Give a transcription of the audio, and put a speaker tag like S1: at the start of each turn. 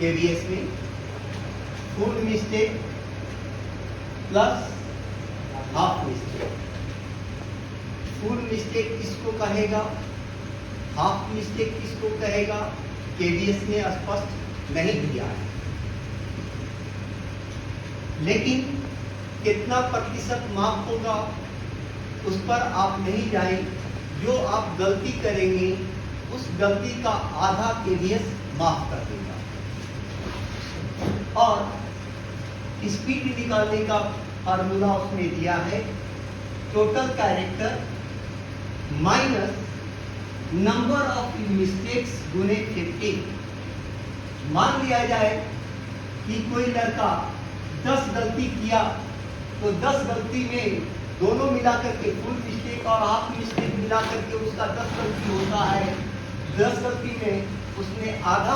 S1: KVS में full mistake plus half mistake. Full mistake किसको कहेगा, हाफ मिस्टेक किसको कहेगा, केवीएस ने स्पष्ट नहीं किया है। लेकिन कितना प्रतिशत माफ होगा उस पर आप नहीं जाए। जो आप गलती करेंगे उस गलती का आधा केवीएस माफ कर देगा। और स्पीड निकालने का फार्मूला उसने दिया है total character minus number of mistakes गुने 50। मान लिया जाए कि कोई लड़का 10 गलती किया तो 10 गलती में दोनों मिलाकर के फुल मिस्टेक और हाफ मिस्टेक मिलाकर के उसका 10 गलती होता है। 10 गलती में उसने आधा